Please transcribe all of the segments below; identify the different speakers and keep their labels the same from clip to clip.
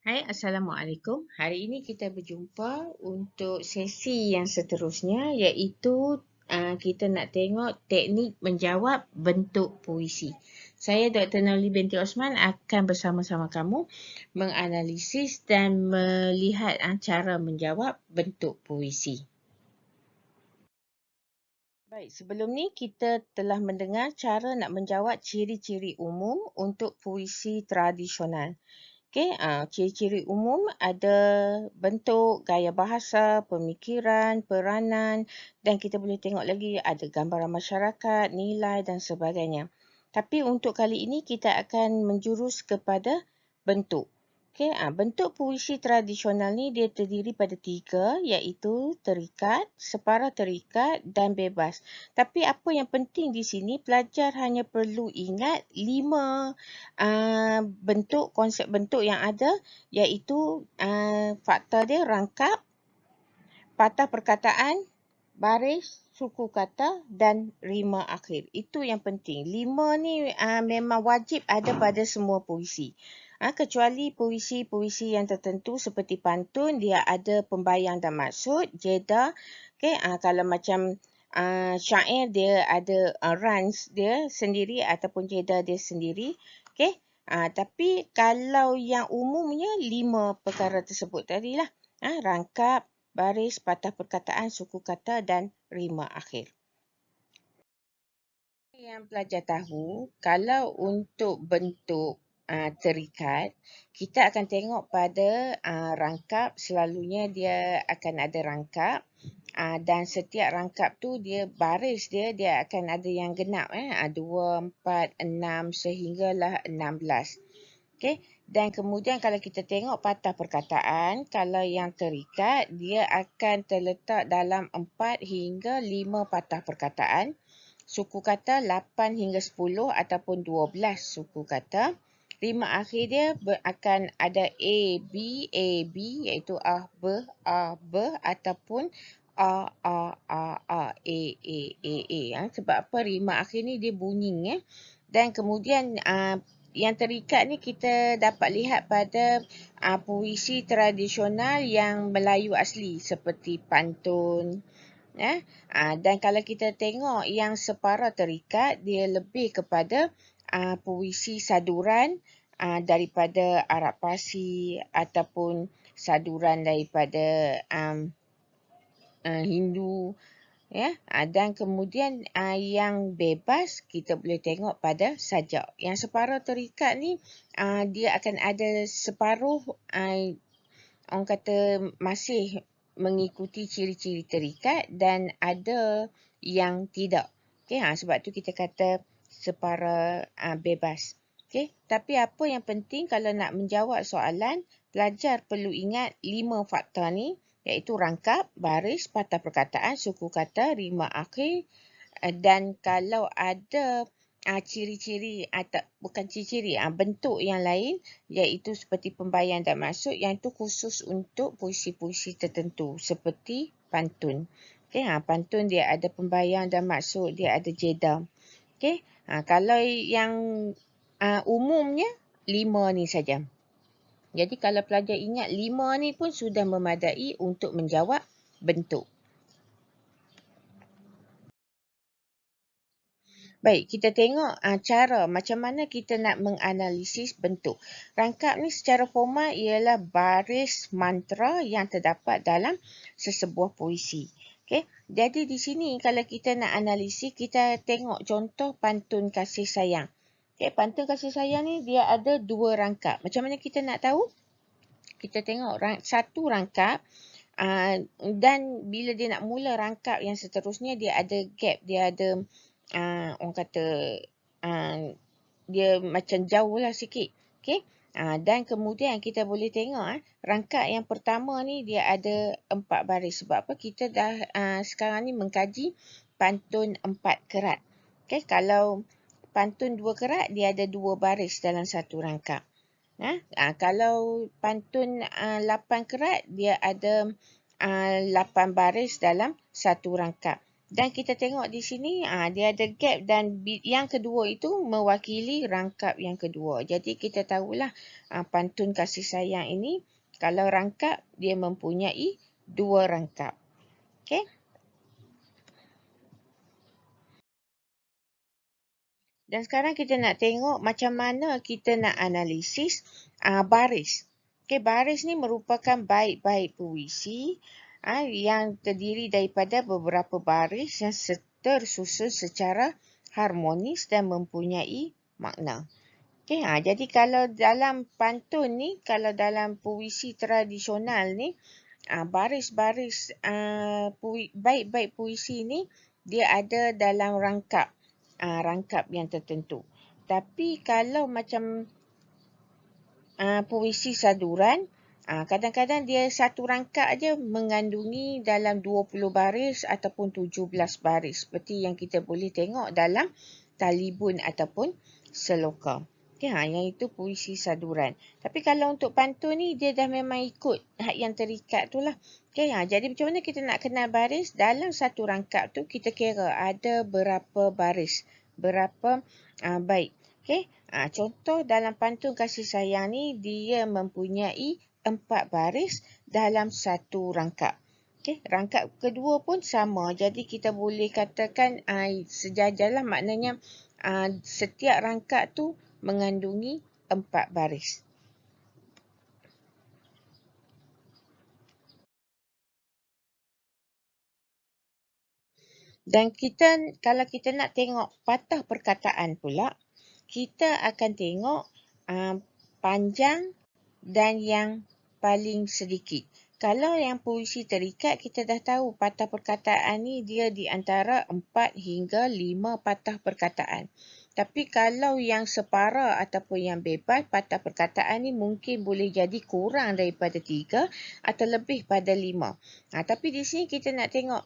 Speaker 1: Hai, Assalamualaikum. Hari ini kita berjumpa untuk sesi yang seterusnya iaitu kita nak tengok teknik menjawab bentuk puisi. Saya Dr. Noli binti Osman akan bersama-sama kamu menganalisis dan melihat cara menjawab bentuk puisi. Baik, sebelum ni kita telah mendengar cara nak menjawab ciri-ciri umum untuk puisi tradisional. Okey, ciri-ciri umum ada bentuk, gaya bahasa, pemikiran, peranan dan kita boleh tengok lagi ada gambaran masyarakat, nilai dan sebagainya. Tapi untuk kali ini kita akan menjurus kepada bentuk. Okey, bentuk puisi tradisional ni dia terdiri pada 3 iaitu terikat, separa terikat dan bebas. Tapi apa yang penting di sini pelajar hanya perlu ingat 5 bentuk, konsep bentuk yang ada iaitu fakta dia rangkap, patah perkataan, baris, suku kata dan rima akhir. Itu yang penting. 5 ni memang wajib ada pada semua puisi. Kecuali puisi-puisi yang tertentu seperti pantun, dia ada pembayang dan maksud, jeda. Okay, kalau macam syair dia ada runs dia sendiri ataupun jeda dia sendiri. Okay. Tapi kalau yang umumnya 5 perkara tersebut tadilah. Rangkap, baris, patah perkataan, suku kata dan rima akhir. Yang pelajar tahu, kalau untuk bentuk terikat, kita akan tengok pada rangkap, selalunya dia akan ada rangkap dan setiap rangkap tu dia baris dia akan ada yang genap 2, 4, 6 sehinggalah 16. Okey, dan kemudian kalau kita tengok patah perkataan, kalau yang terikat dia akan terletak dalam 4 hingga 5 patah perkataan. Suku kata 8 hingga 10 ataupun 12 suku kata. Rima akhir dia akan ada A, B iaitu B ataupun A, A. Sebab apa rima akhir ni dia bunyi. Dan kemudian yang terikat ni kita dapat lihat pada puisi tradisional yang Melayu asli seperti pantun. Dan kalau kita tengok yang separa terikat, dia lebih kepada puisi saduran daripada Arab Parsi ataupun saduran daripada Hindu. Dan kemudian yang bebas kita boleh tengok pada sajak. Yang separa terikat ni dia akan ada separuh orang kata masih mengikuti ciri-ciri terikat dan ada yang tidak. Okey, sebab tu kita kata separa bebas. Okey, tapi apa yang penting kalau nak menjawab soalan, pelajar perlu ingat 5 fakta ni iaitu rangkap, baris, patah perkataan, suku kata, rima akhir dan kalau ada ciri-ciri atau bukan ciri-ciri bentuk yang lain iaitu seperti pembayang dan maksud yang itu khusus untuk puisi-puisi tertentu seperti pantun. Okey, pantun dia ada pembayang dan maksud, dia ada jeda. Okey, kalau yang umumnya 5 ni saja. Jadi kalau pelajar ingat 5 ni pun sudah memadai untuk menjawab bentuk. Baik, kita tengok cara macam mana kita nak menganalisis bentuk. Rangkap ni secara formal ialah baris mantra yang terdapat dalam sesebuah puisi. Okay? Jadi di sini kalau kita nak analisis, kita tengok contoh pantun kasih sayang. Okay? Pantun kasih sayang ni dia ada 2 rangkap. Macam mana kita nak tahu? Kita tengok satu rangkap dan bila dia nak mula rangkap yang seterusnya dia ada gap, dia ada orang kata dia macam jauh lah sikit. Okay? Dan kemudian kita boleh tengok rangkap yang pertama ni dia ada 4 baris. Sebab apa? Kita dah sekarang ni mengkaji pantun 4 kerat. Okay? Kalau pantun 2 kerat dia ada 2 baris dalam satu rangkap. Kalau pantun 8 kerat dia ada 8 baris dalam satu rangkap. Dan kita tengok di sini dia ada gap dan yang kedua itu mewakili rangkap yang kedua. Jadi kita tahulah pantun kasih sayang ini kalau rangkap dia mempunyai dua rangkap. Okey. Dan sekarang kita nak tengok macam mana kita nak analisis baris. Okey, baris ni merupakan bait-bait puisi yang terdiri daripada beberapa baris yang tersusun secara harmonis dan mempunyai makna. Okey, jadi kalau dalam pantun ni, kalau dalam puisi tradisional ni, baris-baris bait-bait puisi ni dia ada dalam rangkap yang tertentu. Tapi kalau macam puisi saduran, kadang-kadang dia satu rangkap aja mengandungi dalam 20 baris ataupun 17 baris seperti yang kita boleh tengok dalam Talibun ataupun Seloka. Okay, yang itu puisi saduran. Tapi kalau untuk pantun ni dia dah memang ikut yang terikat tu lah. Okay, jadi macam mana kita nak kenal baris? Dalam satu rangkap tu kita kira ada berapa baris, berapa bait. Okay, contoh dalam pantun kasih sayang ni dia mempunyai 4 baris dalam satu rangkap. Okay, rangkap kedua pun sama. Jadi kita boleh katakan sejajarlah, maknanya setiap rangkap tu mengandungi 4 baris. Dan kalau kita nak tengok patah perkataan pula, kita akan tengok panjang dan yang paling sedikit. Kalau yang puisi terikat, kita dah tahu patah perkataan ni dia di antara 4 hingga 5 patah perkataan. Tapi kalau yang separa ataupun yang bebas, patah perkataan ni mungkin boleh jadi kurang daripada 3 atau lebih pada 5. Tapi di sini kita nak tengok,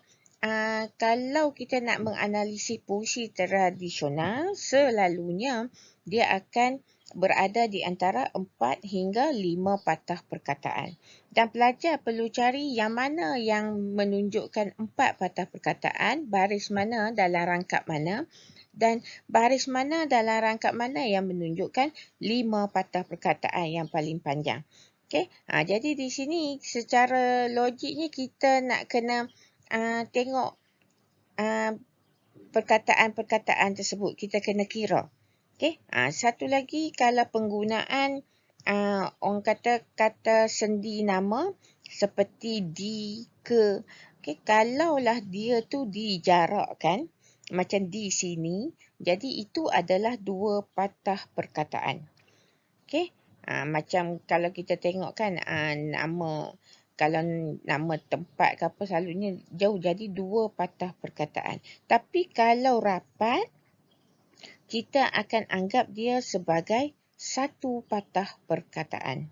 Speaker 1: kalau kita nak menganalisis puisi tradisional, selalunya dia akan berada di antara 4 hingga 5 patah perkataan. Dan pelajar perlu cari yang mana yang menunjukkan 4 patah perkataan, baris mana dalam rangkap mana, dan baris mana dalam rangkap mana yang menunjukkan 5 patah perkataan yang paling panjang. Okay? Jadi di sini secara logiknya kita nak kena tengok perkataan-perkataan tersebut, kita kena kira. Okay? Satu lagi, kalau penggunaan orang kata sendi nama seperti di, ke. Okay? Kalaulah dia tu dijarakkan macam di sini, jadi itu adalah 2 patah perkataan. Okay? Macam kalau kita tengok kan nama, kalau nama tempat ke apa selalunya jauh, jadi 2 patah perkataan. Tapi kalau rapat, kita akan anggap dia sebagai 1 patah perkataan.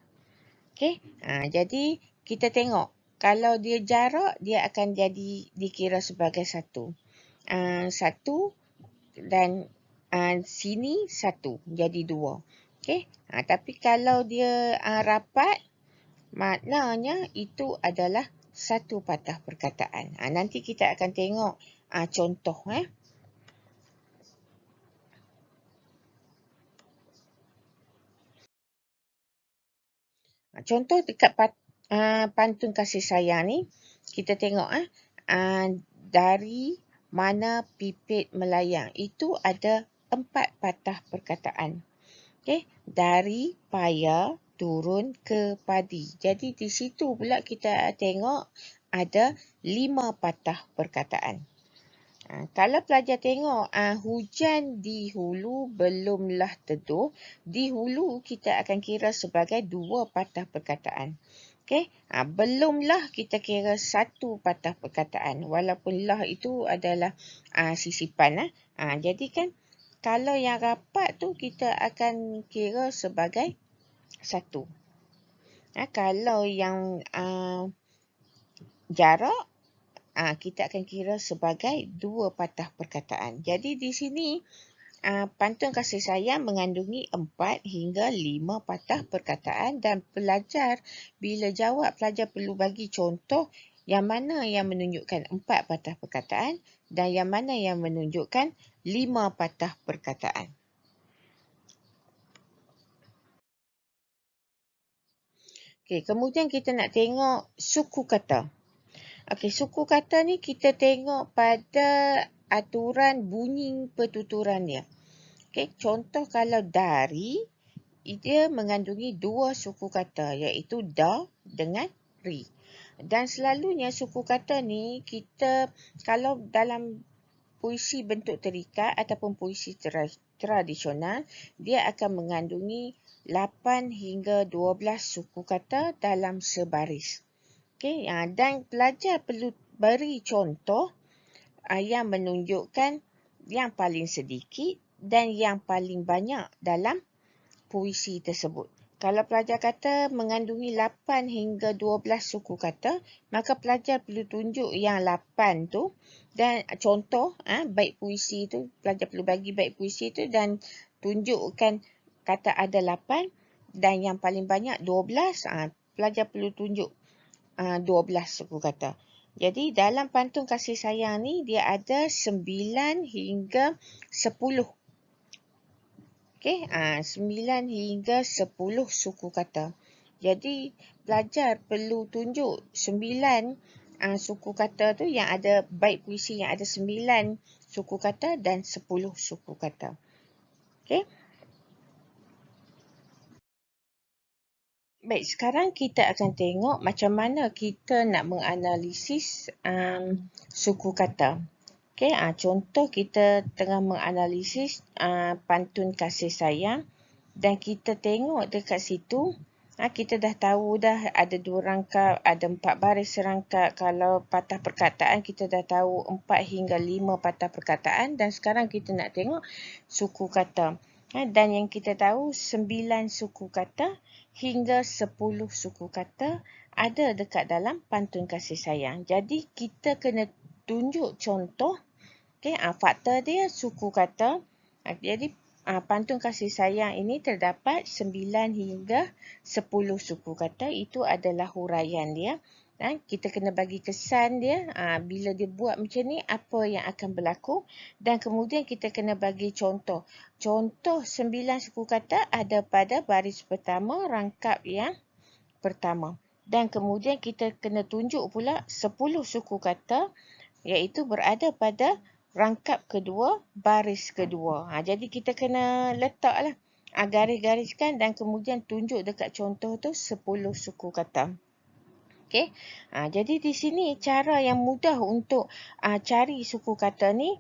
Speaker 1: Okay? Jadi kita tengok, kalau dia jarak, dia akan jadi dikira sebagai 1. 1 dan sini 1, jadi 2. Okay? Tapi kalau dia rapat, maknanya itu adalah 1 patah perkataan. Nanti kita akan tengok contoh. Contoh dekat pantun kasih sayang ni, kita tengok dari mana pipit melayang. Itu ada 4 patah perkataan. Okay? Dari paya turun ke padi. Jadi di situ pula kita tengok ada 5 patah perkataan. Kalau pelajar tengok hujan di hulu belumlah teduh, di hulu kita akan kira sebagai 2 patah perkataan. Okay? Belumlah kita kira 1 patah perkataan, walaupun lah itu adalah sisipan. Jadi kan kalau yang rapat tu kita akan kira sebagai 1. Kalau yang jarak, kita akan kira sebagai 2 patah perkataan. Jadi di sini pantun kasih sayang mengandungi 4 hingga 5 patah perkataan, dan pelajar bila jawab, pelajar perlu bagi contoh yang mana yang menunjukkan 4 patah perkataan dan yang mana yang menunjukkan 5 patah perkataan. Okey, kemudian kita nak tengok suku kata. Okey, suku kata ni kita tengok pada aturan bunyi pertuturan dia. Okey, contoh kalau dari, dia mengandungi 2 suku kata iaitu da dengan ri. Dan selalunya suku kata ni kita kalau dalam puisi bentuk terikat ataupun puisi tradisional, dia akan mengandungi 8 hingga 12 suku kata dalam sebaris. Okey, dan pelajar perlu beri contoh yang menunjukkan yang paling sedikit dan yang paling banyak dalam puisi tersebut. Kalau pelajar kata mengandungi 8 hingga 12 suku kata, maka pelajar perlu tunjuk yang 8 tu dan contoh bait puisi tu, pelajar perlu bagi bait puisi tu dan tunjukkan kata ada 8 dan yang paling banyak 12, pelajar perlu tunjuk 12 suku kata. Jadi dalam pantun kasih sayang ni dia ada 9 hingga 10. Okey, 9 hingga 10 suku kata. Jadi pelajar perlu tunjuk 9 suku kata tu yang ada bait puisi yang ada 9 suku kata dan 10 suku kata. Okey. Baik, sekarang kita akan tengok macam mana kita nak menganalisis suku kata. Okey, contoh kita tengah menganalisis pantun kasih sayang dan kita tengok dekat situ, kita dah tahu dah ada 2 rangkap, ada 4 baris serangkap. Kalau patah perkataan kita dah tahu 4 hingga 5 patah perkataan dan sekarang kita nak tengok suku kata. Dan yang kita tahu 9 suku kata hingga 10 suku kata ada dekat dalam pantun kasih sayang. Jadi kita kena tunjuk contoh. Okey, fakta dia suku kata. Jadi pantun kasih sayang ini terdapat 9 hingga 10 suku kata. Itu adalah huraian dia. Dan kita kena bagi kesan dia bila dia buat macam ni apa yang akan berlaku dan kemudian kita kena bagi contoh. Contoh 9 suku kata ada pada baris pertama rangkap yang pertama. Dan kemudian kita kena tunjuk pula 10 suku kata iaitu berada pada rangkap kedua, baris kedua. Jadi kita kena letaklah garis-gariskan dan kemudian tunjuk dekat contoh tu 10 suku kata. Okey. Jadi di sini cara yang mudah untuk cari suku kata ni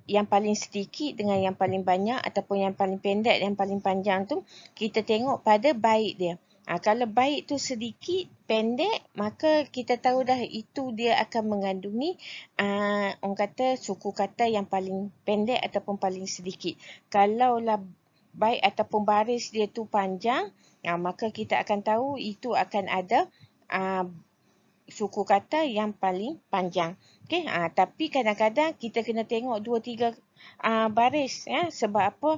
Speaker 1: yang paling sedikit dengan yang paling banyak ataupun yang paling pendek dan yang paling panjang tu kita tengok pada bait dia. Kalau bait tu sedikit, pendek, maka kita tahu dah itu dia akan mengandungi orang kata suku kata yang paling pendek ataupun paling sedikit. Kalaulah bait ataupun baris dia tu panjang, maka kita akan tahu itu akan ada suku kata yang paling panjang. Okey, tapi kadang-kadang kita kena tengok 2-3 baris sebab apa?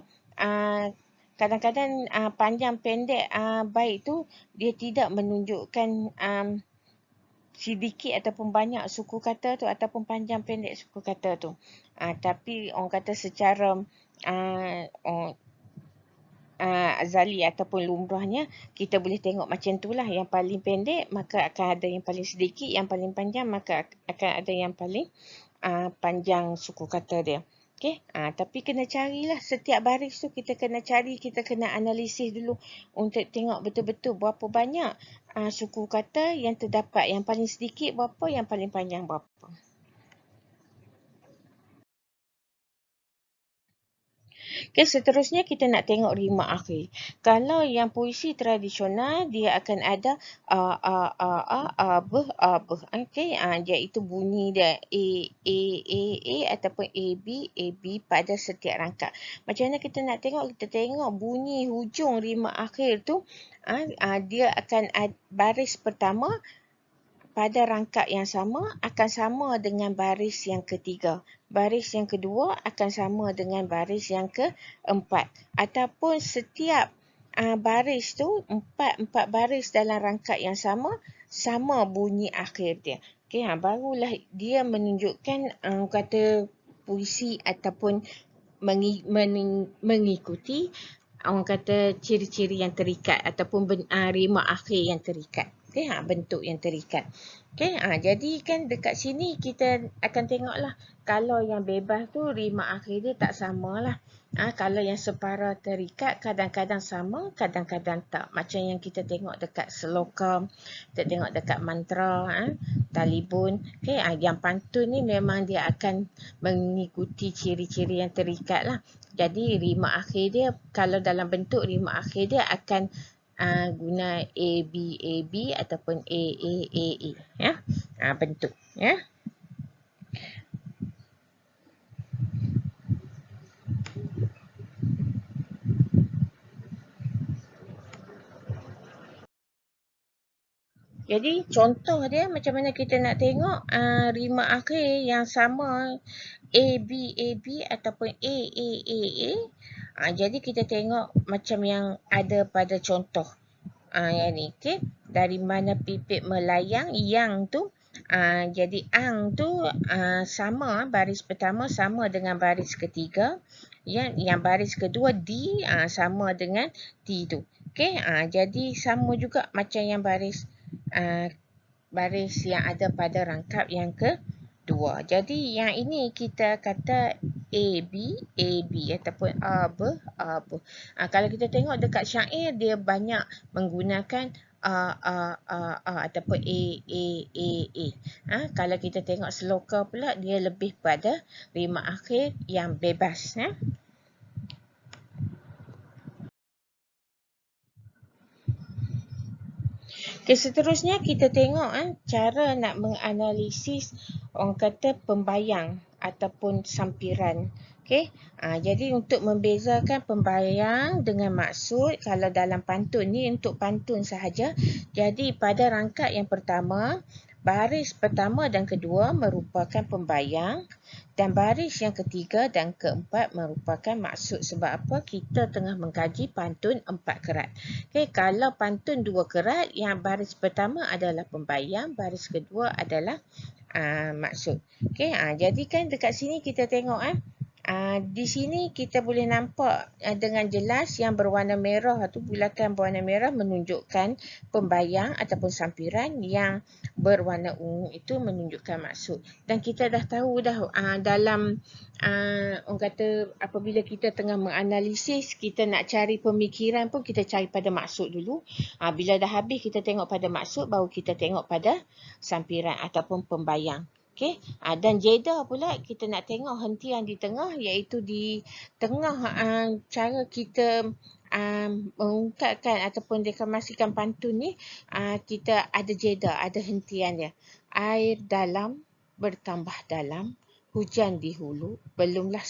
Speaker 1: Kadang-kadang panjang pendek bait tu dia tidak menunjukkan sedikit ataupun banyak suku kata tu ataupun panjang pendek suku kata tu. Tapi orang kata secara azali ataupun lumrahnya kita boleh tengok macam itulah, yang paling pendek maka akan ada yang paling sedikit, yang paling panjang maka akan ada yang paling panjang suku kata dia. Okey, tapi kena carilah setiap baris tu kita kena cari, kita kena analisis dulu untuk tengok betul-betul berapa banyak suku kata yang terdapat, yang paling sedikit berapa, yang paling panjang berapa. Okay, seterusnya kita nak tengok rima akhir. Kalau yang puisi tradisional dia akan ada beh. Okey, iaitu bunyi dia A ataupun AB pada setiap rangkap. Macam mana kita nak tengok? Kita tengok bunyi hujung rima akhir tu dia akan baris pertama pada rangkap yang sama akan sama dengan baris yang ketiga. Baris yang kedua akan sama dengan baris yang keempat. Ataupun setiap baris tu, empat baris dalam rangkap yang sama sama bunyi akhir dia. Okey, barulah dia menunjukkan kata puisi ataupun mengikuti orang kata ciri-ciri yang terikat ataupun rima akhir yang terikat. Okey, bentuk yang terikat. Okey, jadi kan dekat sini kita akan tengoklah kalau yang bebas tu rima akhir dia tak samalah. Kalau yang separa terikat kadang-kadang sama, kadang-kadang tak. Macam yang kita tengok dekat sloka, kita tengok dekat mantra, talibun. Okey, yang pantun ni memang dia akan mengikuti ciri-ciri yang terikat lah. Jadi rima akhir dia, kalau dalam bentuk rima akhir dia akan guna A, B, A, B ataupun A, A, A, A. Ya? Bentuk. Ya? Jadi contoh dia macam mana kita nak tengok rima akhir yang sama A, B, A, B ataupun A, A, A, A. Jadi kita tengok macam yang ada pada contoh. Yang ni, okay? Dari mana pipit melayang, yang tu. Jadi ang tu sama, baris pertama sama dengan baris ketiga. Yang baris kedua D sama dengan T tu. Okay? Jadi sama juga macam yang baris yang ada pada rangkap yang kedua. Jadi yang ini kita kata AB, AB ataupun AB, AB. Kalau kita tengok dekat syair, dia banyak menggunakan ataupun A. Kalau kita tengok sloka pula, dia lebih pada rima akhir yang bebas. Okay, seterusnya kita tengok cara nak menganalisis orang kata pembayang ataupun sampiran. Okay, jadi untuk membezakan pembayang dengan maksud, kalau dalam pantun ni untuk pantun sahaja. Jadi pada rangkap yang pertama, baris pertama dan kedua merupakan pembayang dan baris yang ketiga dan keempat merupakan maksud. Sebab apa? Kita tengah mengkaji pantun 4 kerat. Okay, kalau pantun 2 kerat, yang baris pertama adalah pembayang, baris kedua adalah maksud. Okay, jadi kan dekat sini kita tengok di sini kita boleh nampak dengan jelas yang berwarna merah tu, bulatan berwarna merah menunjukkan pembayang ataupun sampiran, yang berwarna ungu itu menunjukkan maksud. Dan kita dah tahu dah dalam orang kata apabila kita tengah menganalisis, kita nak cari pemikiran pun kita cari pada maksud dulu. Bila dah habis kita tengok pada maksud, baru kita tengok pada sampiran ataupun pembayang. Okay. Dan jeda pula kita nak tengok hentian di tengah, iaitu di tengah cara kita mengungkapkan ataupun deklamasikan pantun ni, kita ada jeda, ada hentian dia. Air dalam bertambah dalam, hujan di hulu, belumlah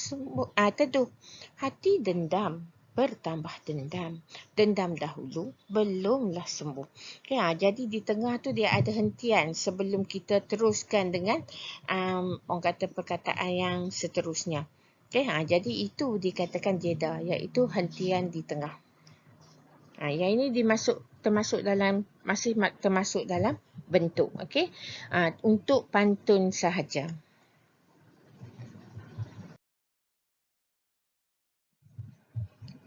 Speaker 1: teduh. Hati dendam, bertambah dendam. Dendam dahulu, belumlah sembuh. Okay, jadi di tengah tu dia ada hentian sebelum kita teruskan dengan orang kata perkataan yang seterusnya. Okay, jadi itu dikatakan jeda, iaitu hentian di tengah. Yang ini termasuk dalam bentuk. Okay? Untuk pantun sahaja.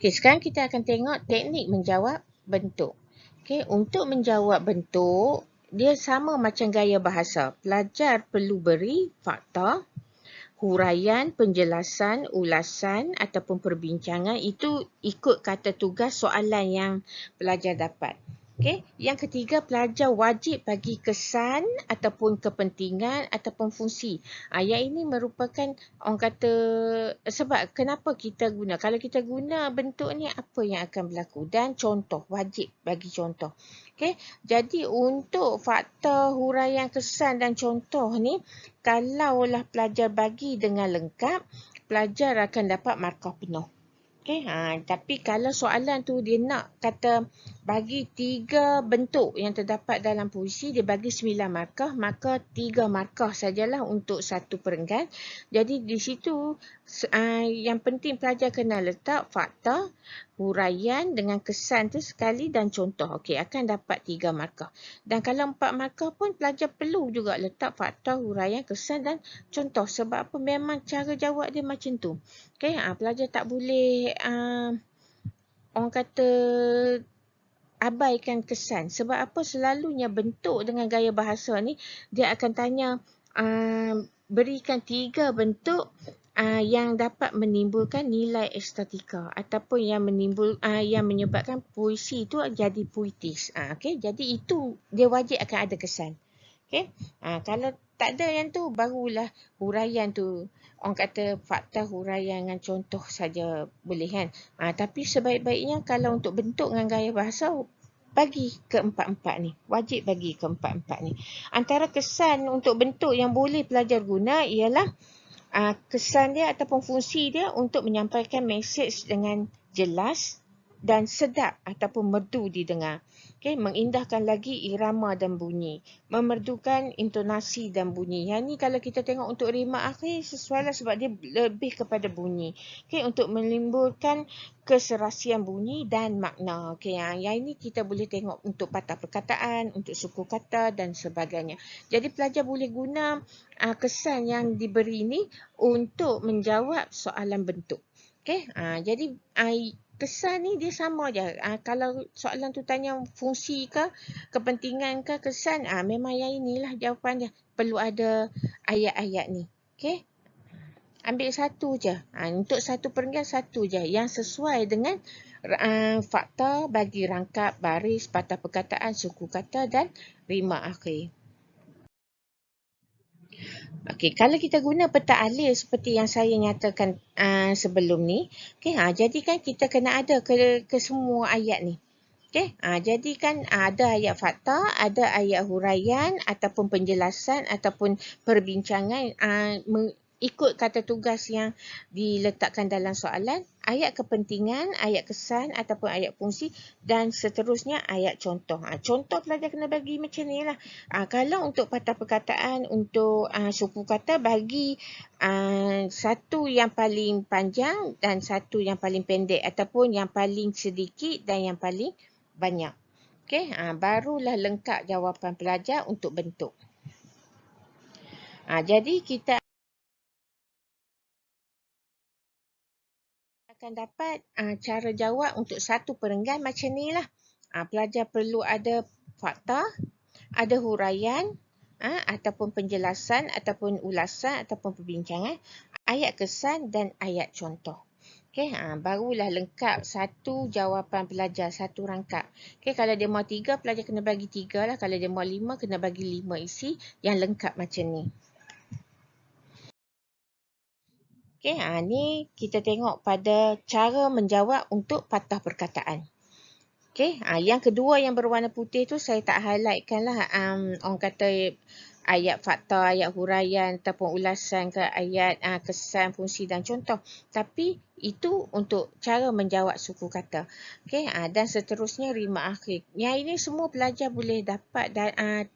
Speaker 1: Okay, sekarang kita akan tengok teknik menjawab bentuk. Okay, untuk menjawab bentuk, dia sama macam gaya bahasa. Pelajar perlu beri fakta, huraian, penjelasan, ulasan ataupun perbincangan. Itu ikut kata tugas soalan yang pelajar dapat. Okay. Yang ketiga, pelajar wajib bagi kesan ataupun kepentingan ataupun fungsi. Yang ini merupakan orang kata sebab kenapa kita guna. Kalau kita guna bentuk ni, apa yang akan berlaku. Dan contoh, wajib bagi contoh. Okay. Jadi untuk fakta, huraian, kesan dan contoh ni, kalaulah pelajar bagi dengan lengkap, pelajar akan dapat markah penuh. Okay, tapi kalau soalan tu dia nak kata bagi 3 bentuk yang terdapat dalam puisi, dia bagi 9 markah, maka 3 markah sajalah untuk satu perenggan. Jadi di situ yang penting pelajar kena letak fakta, huraian dengan kesan tu sekali dan contoh. Okey, akan dapat 3 markah. Dan kalau 4 markah pun pelajar perlu juga letak fakta, huraian, kesan dan contoh. Sebab apa? Memang cara jawab dia macam tu. Okey, pelajar tak boleh orang kata abaikan kesan. Sebab apa? Selalunya bentuk dengan gaya bahasa ni, dia akan tanya, berikan 3 bentuk yang dapat menimbulkan nilai estetika ataupun yang menyebabkan puisi itu jadi puitis. Okay? Jadi itu dia wajib akan ada kesan. Okay? Kalau tak ada yang tu, barulah huraian tu. Orang kata fakta, huraian dengan contoh saja boleh kan. Tapi sebaik-baiknya kalau untuk bentuk dengan gaya bahasa, bagi ke empat-empat ni. Wajib bagi ke empat-empat ni. Antara kesan untuk bentuk yang boleh pelajar guna ialah kesan dia ataupun fungsi dia untuk menyampaikan mesej dengan jelas dan sedap ataupun merdu didengar. Okay, mengindahkan lagi irama dan bunyi. Memerdukan intonasi dan bunyi. Yang ni kalau kita tengok untuk rima akhir sesuai lah sebab dia lebih kepada bunyi. Okay, untuk menimbulkan keserasian bunyi dan makna. Okay, yang ini kita boleh tengok untuk patah perkataan, untuk suku kata dan sebagainya. Jadi pelajar boleh guna kesan yang diberi ni untuk menjawab soalan bentuk. Okay, jadi kesan ni dia sama je. Kalau soalan tu tanya fungsi ke, kepentingan ke, kesan, memang yang inilah jawapan dia. Perlu ada ayat-ayat ni. Okay? Ambil satu je. Untuk satu perenggan satu je. Yang sesuai dengan fakta bagi rangkap, baris, patah perkataan, suku kata dan rima akhir. Okey, kalau kita guna peta alih seperti yang saya nyatakan sebelum ni, okey, jadi kan kita kena ada ke semua ayat ni. Okey, jadi kan ada ayat fakta, ada ayat huraian ataupun penjelasan ataupun perbincangan ikut kata tugas yang diletakkan dalam soalan, ayat kepentingan, ayat kesan ataupun ayat fungsi dan seterusnya ayat contoh. Contoh pelajar kena bagi macam ni lah. Kalau untuk patah perkataan, untuk suku kata, bagi satu yang paling panjang dan satu yang paling pendek ataupun yang paling sedikit dan yang paling banyak. Okey, barulah lengkap jawapan pelajar untuk bentuk. Jadi kita akan dapat cara jawab untuk satu perenggan macam ni lah. Pelajar perlu ada fakta, ada huraian, ataupun penjelasan, ataupun ulasan, ataupun perbincangan, ayat kesan dan ayat contoh. Okay, barulah lengkap satu jawapan pelajar, satu rangkap. Okay, kalau dia mahu 3, pelajar kena bagi 3 lah. Kalau dia mahu 5, kena bagi 5 isi yang lengkap macam ni. Okay, ni kita tengok pada cara menjawab untuk patah perkataan. Okay, yang kedua yang berwarna putih tu saya tak highlightkan lah. Orang kata ayat fakta, ayat huraian ataupun ulasan ke ayat kesan, fungsi dan contoh. Tapi itu untuk cara menjawab suku kata. Okay, dan seterusnya rima akhir. Yang ini semua pelajar boleh dapat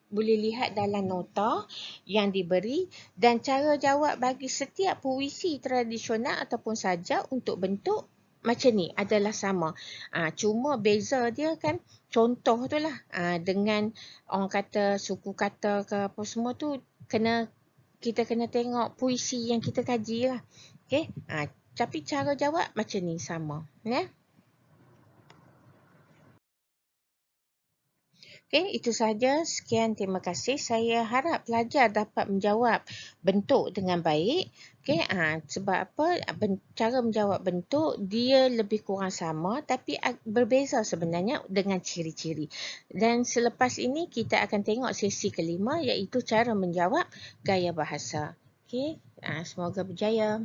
Speaker 1: boleh lihat dalam nota yang diberi dan cara jawab bagi setiap puisi tradisional ataupun sajak untuk bentuk macam ni adalah sama. Cuma beza dia kan contoh tu lah. Dengan orang kata suku kata ke apa semua tu kita kena tengok puisi yang kita kaji lah. Okay. Tapi cara jawab macam ni sama. Ya. Okay, itu sahaja. Sekian, terima kasih. Saya harap pelajar dapat menjawab bentuk dengan baik. Okay, sebab apa? Cara menjawab bentuk dia lebih kurang sama tapi berbeza sebenarnya dengan ciri-ciri. Dan selepas ini kita akan tengok sesi kelima iaitu cara menjawab gaya bahasa. Okay, semoga berjaya.